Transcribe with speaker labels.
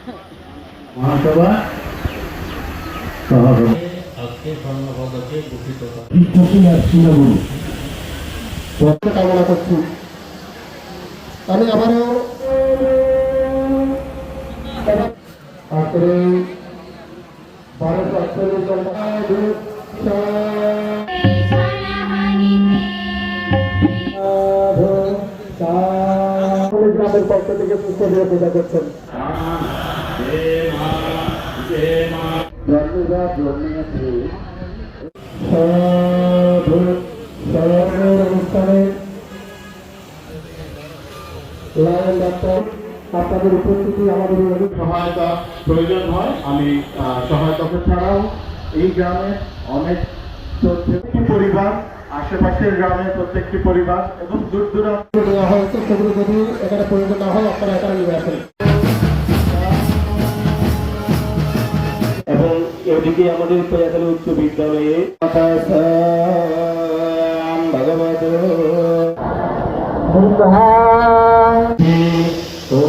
Speaker 1: মহাসভা সভাপতি
Speaker 2: আজকে স্বর্ণপদকে ভূষিত
Speaker 3: কামনা করছি। আমি আবারও আজকের 1248 গ্রামের পক্ষ থেকে সুস্থ পূজা করছেন। আপনাদের উপস্থিতি আমাদের
Speaker 1: সহায়তা প্রয়োজন হয়। আমি সহায়তা ছাড়াও এই গ্রামের অনেক প্রত্যেকটি পরিবার, আশেপাশের গ্রামের প্রত্যেকটি পরিবার এবং দূর দূরান্ত
Speaker 3: দেওয়া হয়েছে, সেগুলো যদি এখানে প্রয়োজন না হয় আপনারা এখানে নিয়ে আসেন।
Speaker 1: এবং এদিকে আমাদের পেয়াখালী উচ্চ বিদ্যালয়ে ভগবত ও